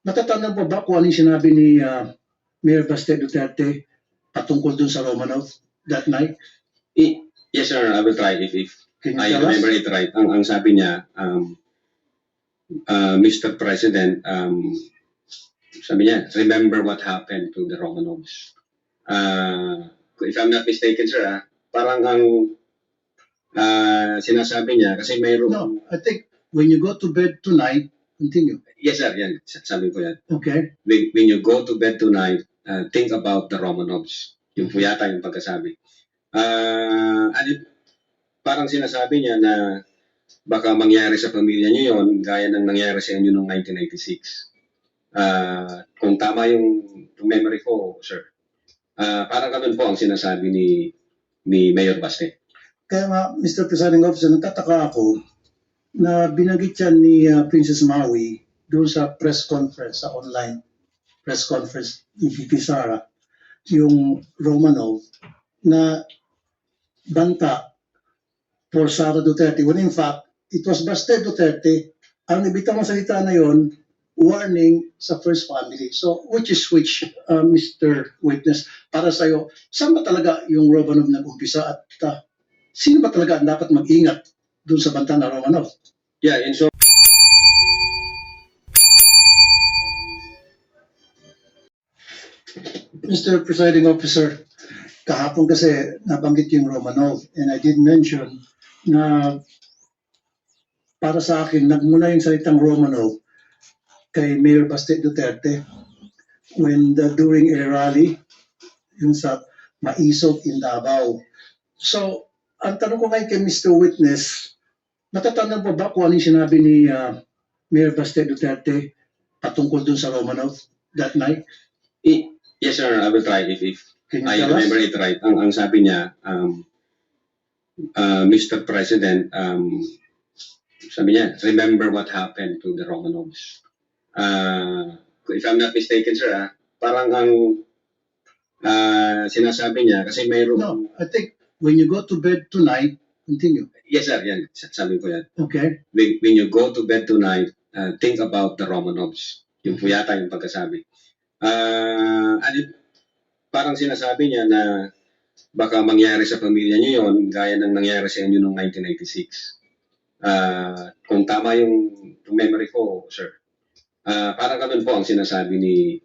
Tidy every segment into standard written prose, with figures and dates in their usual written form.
Natatandaan po ba kung ano yung sinabi ni Mayor Baste Duterte patungkol dun sa Romanov that night? Yes, sir. I will try if Can you I tell us? remember it right. Ang sabi niya, Mr. President, sabi niya, remember what happened to the Romanovs. If I'm not mistaken, sir, parang ang sinasabi niya, kasi mayroon... No, I think when you go to bed tonight, continue. Yes, sir. Yan. Sabi ko yan. Okay. When you go to bed tonight, think about the Romanovs. Yung po yata yung pagkasabi. Parang sinasabi niya na baka mangyari sa pamilya niyo yon gaya ng nangyari sa inyo noong 1996. Kung tama yung memory ko, sir. Parang ganun po ang sinasabi ni Mayor Baste. Kaya nga, Mr. Presiding Officer, nagtataka ako na binanggit yan ni Princess Maui doon sa press conference, sa online press conference ni VP Sara, yung Romanov, na banta for Sara Duterte. When in fact, it was Baste Duterte ang nabitang ng salita na yon, warning sa first family. So, which is which, Mr. Witness, para sa'yo, saan ba talaga yung Romanov nag-umpisa at sino ba talaga ang dapat mag-ingat doon sa banta na Romanov? Yeah, in short, Mr. Presiding Officer, kahapon kasi nabanggit yung Romanov and I did mention na para sa akin, nagmula yung salitang Romanov kay Mayor Baste Duterte when during a rally yung sa Maisog in Davao. So, ang tanong ko ngayon kay Mr. Witness, natatandaan po ba kung ano yung sinabi ni Mayor Baste Duterte patungkol dun sa Romanov that night? yes, sir. I will try if Can you I tell us? remember it right. Ang sabi niya, Mr. President, sabi niya, remember what happened to the Romanovs. If I'm not mistaken, sir, parang ang sinasabi niya, kasi mayroon... No, I think when you go to bed tonight, continue. Yes, sir. Yan. Sabi ko yan. Okay. When you go to bed tonight, think about the Romanovs. Yung po yata yung pagkasabi. Parang sinasabi niya na baka mangyari sa pamilya niyo yon gaya ng nangyari sa inyo noong 1996. Kung tama yung memory ko, sir. Parang ganun po ang sinasabi ni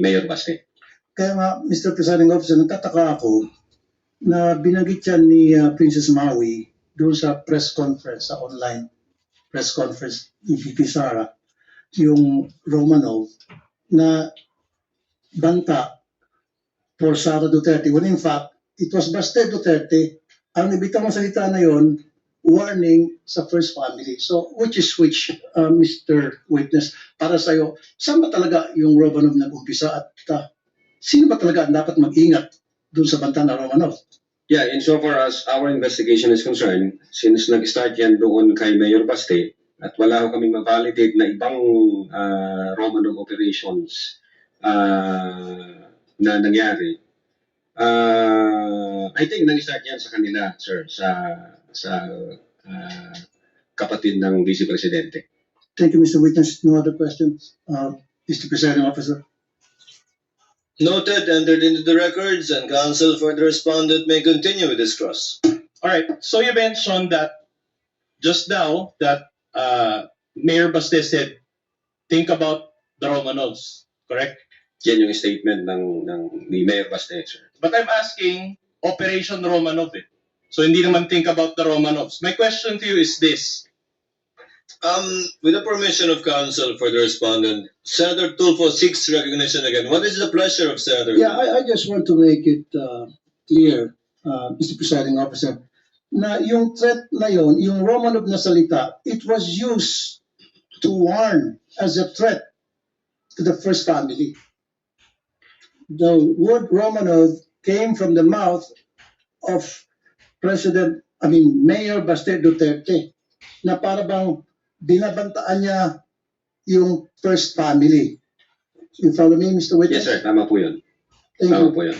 Mayor Baste. Kaya nga, Mr. Presiding Officer, nagtataka ako na binanggit yan ni Princess Maui doon sa press conference, sa online press conference ni VP Sara, yung Romanov, na banta for Sara Duterte. When in fact, it was Baste Duterte ang nabitang ng salita na yon, warning sa first family. So, which is which, Mr. Witness, para sa'yo, saan ba talaga yung Romanov nag-umpisa at sino ba talaga ang dapat mag-ingat doon sa banta na Romanov? Yeah, insofar as our investigation is concerned, since nag-start yan doon kay Mayor Baste, at wala ko kaming ma-validate na ibang Romanov operations na nangyari, I think nag-start yan sa kanila, sir, sa kapatid ng Vice Presidente. Thank you, Mr. Witness. No other questions? Mr. Presiding Officer. Noted, entered into the records, and counsel for the respondent may continue with this cross. All right. So you mentioned that just now that Mayor Baste said, think about the Romanovs, correct? Yan yung statement ni Mayor Baste, sir. But I'm asking Operation Romanov. So hindi naman think about the Romanovs. My question to you is this. With the permission of counsel for the respondent, Senator Tulfo seeks recognition again. What is the pleasure of Senator? Yeah, I just want to make it clear, Mr. Presiding Officer, na yung threat na yon, yung Romanov na salita, it was used to warn as a threat to the first family. The word Romanov came from the mouth of Mayor Baste Duterte, na para bang binabantaan niya yung first family. You follow me, Mr. Witness? Yes, sir. Tama po yun. Thank Tama you. po yun.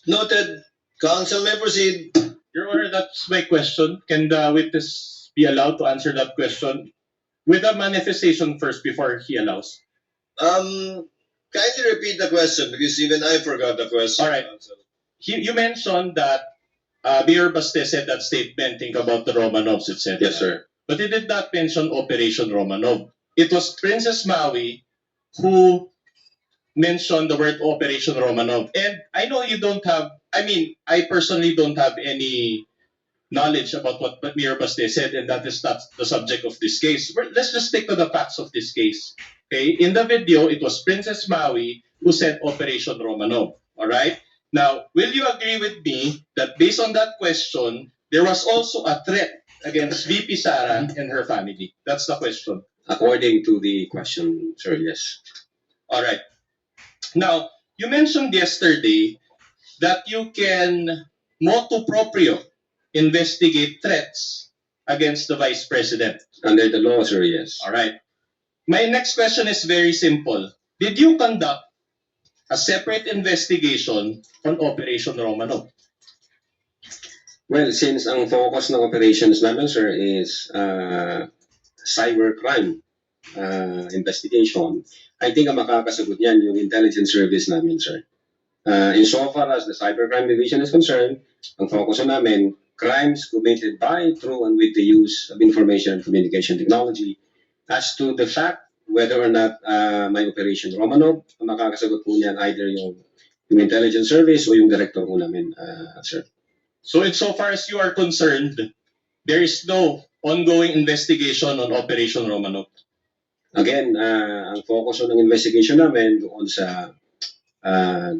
Noted. Counsel may proceed. Your Honor, that's my question. Can the witness be allowed to answer that question with a manifestation first before he allows? Kindly repeat the question because even I forgot the question. All right. Counsel. You mentioned that Mayor Baste said that statement, think about the Romanovs, etc. Yes, sir. But he did not mention Operation Romanov. It was Princess Maui who mentioned the word Operation Romanov. And I know you don't have, I personally don't have any knowledge about what Mayor Baste said, and that is not the subject of this case. Let's just stick to the facts of this case. Okay? In the video, it was Princess Maui who said Operation Romanov. All right? Now, will you agree with me that based on that question, there was also a threat against VP Sara and her family? That's the question. According to the question, sir, yes. All right. Now, you mentioned yesterday that you can motu proprio investigate threats against the vice president. Under the law, sir, yes. All right. My next question is very simple. Did you conduct a separate investigation on Operation Romanov? Well, since ang focus ng operations namin, sir, is cybercrime investigation, I think ang makakasagot yan yung intelligence service namin, sir. Insofar as the cybercrime division is concerned, ang focus namin, crimes committed by, through, and with the use of information and communication technology. As to the fact whether or not may Operation Romanov, ang makakasagot po niyan either yung intelligence service o yung director po namin, sir. So insofar as you are concerned, there is no ongoing investigation on Operation Romanov. Again, ang focus ng investigation namin doon sa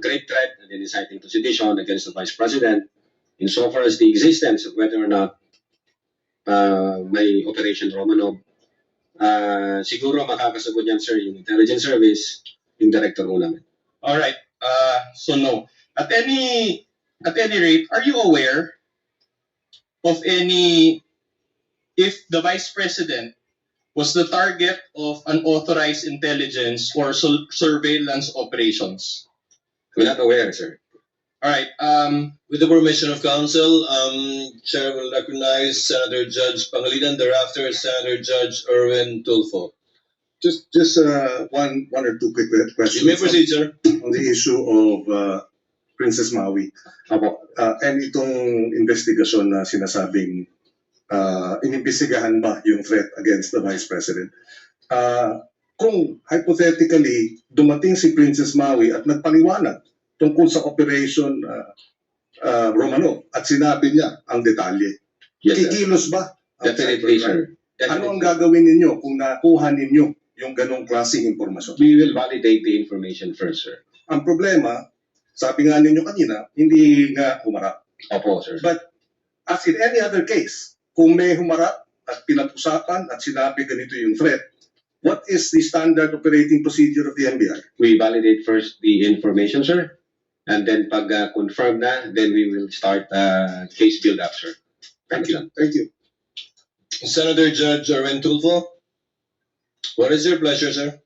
great threat and inciting to sedition against the Vice President, insofar as the existence of whether or not may Operation Romanov, siguro makakasagot yan, sir, yung intelligence service, yung director po namin. All right. So no. At any rate, are you aware of if the Vice President was the target of unauthorized intelligence or surveillance operations? We're not aware, sir. All right. With the permission of counsel, Chair will recognize Senator Judge Pangilinan, thereafter Senator Judge Erwin Tulfo. Just one or two quick questions You may proceed, sir. on the issue of Princess Maui. Apo. And itong investigasyon na sinasabing inimbestigahan ba yung threat against the Vice President. Kung hypothetically dumating si Princess Maui at nagpaliwanag tungkol sa Operation Romanov at sinabi niya ang detalye, Yes, sir. kikilos ba? ang Definitely, cybercrime? sir. Ano ang Definitely. gagawin ninyo kung nakuha ninyo yung ganong klaseng impormasyon? We will validate the information first, sir. Ang problema, sabi nga ninyo kanina, hindi nga humarap. Opo, sir. But as in any other case, kung may humarap at pinag-usapan at sinabi ganito yung threat, what is the standard operating procedure of the NBI? We validate first the information, sir. And then pag confirm na, then we will start case build-up, sir. Thank you. Thank you. Senator Judge Erwin Tulfo, what is your pleasure, sir?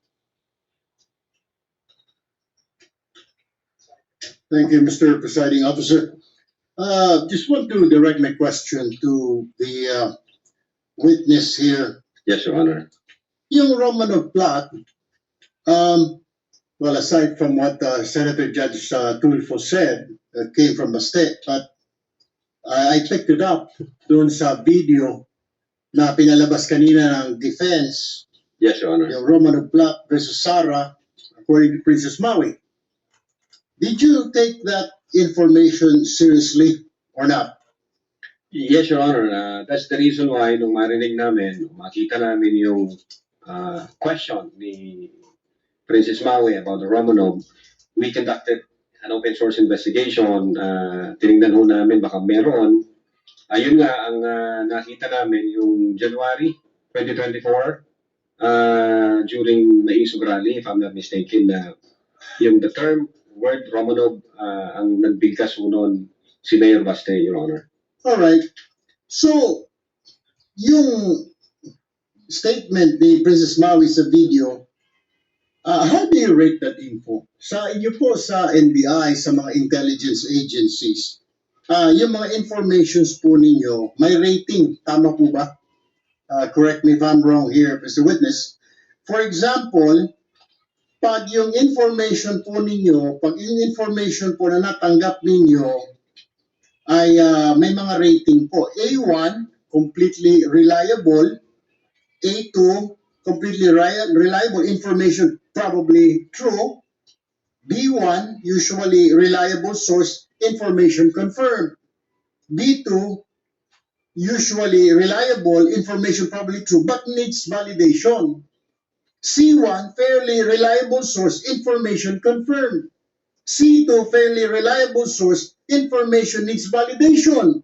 Thank you, Mr. Presiding Officer. Just want to direct my question to the witness here. Yes, Your Honor. Yung Romanov plot, well, aside from what Senator Judge Tulfo said, came from the state, but I picked it up doon sa video na pinalabas kanina ng defense, Yes, Your Honor. yung Romanov plot versus Sara, according to Princess Maui. Did you take that information seriously or not? Yes, Your Honor. That's the reason why nung marinig namin, makita namin yung question ni Princess Maui about the Romanov, we conducted an open source investigation. Tinignan ho namin baka meron. Ayun nga, ang nakita namin yung January 2024 during Maisog Rally, if I'm not mistaken, yung the term word Romanov ang nagbigkas ho noon si Mayor Baste, Your Honor. All right. So, yung statement ni Princess Maui sa video, how do you rate that info? Sa inyo po sa NBI, sa mga intelligence agencies, yung mga informations po ninyo, may rating, tama po ba? Correct me if I'm wrong here, Mr. Witness. For example, pag yung information po ninyo, pag yung information po na natanggap ninyo ay may mga rating po. A1, completely reliable. A2, completely reliable information, probably true. B1, usually reliable source, information confirmed. B2, usually reliable information, probably true, but needs validation. C1, fairly reliable source, information confirmed. C2, fairly reliable source, information needs validation.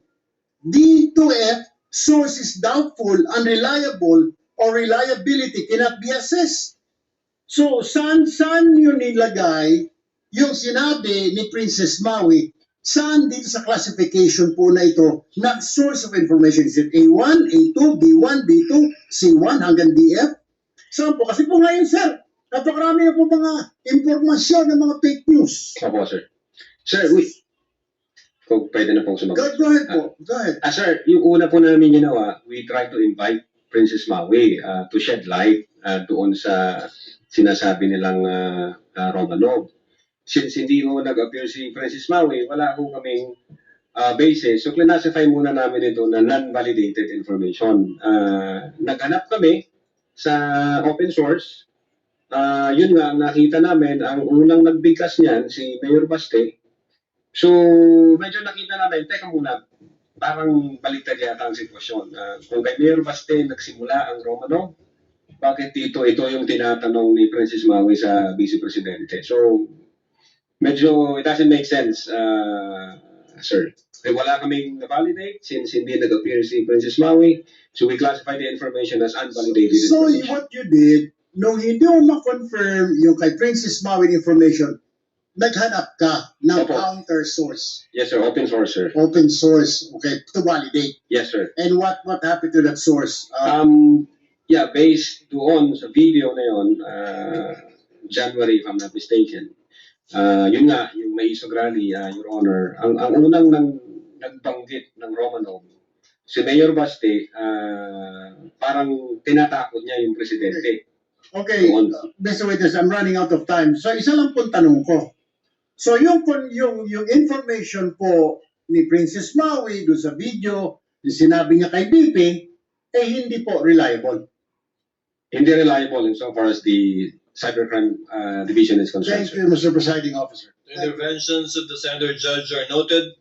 D to F, source is doubtful, unreliable, or reliability cannot be assessed. So, saan yun nilagay yung sinabi ni Princess Maui? Saan dito sa classification po na ito na source of information? Is it A1, A2, B1, B2, C1 hanggang DF? Saan po? Kasi po ngayon, sir, napakarami na po mga impormasyon ng mga fake news. Opo, sir. Sir, kung pwede na pong sumagot. Go ahead po. Go ahead. Sir, yung una po namin ginawa, we try to invite Princess Maui to shed light doon sa sinasabi nilang Romanov. Since hindi ho nag-appear si Princess Maui, wala ho kaming basis. So, classify muna namin ito na non-validated information. Naghanap kami sa open source. Yun nga, nakita namin, ang unang nagbigkas niyan, si Mayor Baste. So, medyo nakita namin, teka muna, parang baliktad yata ang sitwasyon. Kung kay Mayor Baste nagsimula ang Romanov, bakit ito yung tinatanong ni Princess Maui sa Vice Presidente? So, medyo it doesn't make sense, sir. Wala kaming na-validate since hindi nag-appear si Princess Maui. So, we classify the information as unvalidated So, information. what you did, nung hindi mo ma-confirm yung kay Princess Maui information, naghanap ka ng Opo. counter source, Yes, sir. Open source, sir. open source, okay, to validate. Yes, sir. And what happened to that source? Yeah, based doon sa video na yun, January, if I'm not mistaken, yun nga, yung may isog rally, Your Honor, ang unang nagbanggit ng Romanov, si Mayor Baste, parang tinatakot niya yung presidente. Okay, Doon. Mr. Witness, I'm running out of time. So, isa lang pong tanong ko. So, yung information po ni Princess Maui doon sa video, yung sinabi niya kay BP, eh hindi po reliable. Hindi reliable insofar as the Cybercrime Division is concerned, Thank sir. you, Mr. Presiding Officer. The interventions of the Senator Judge are noted.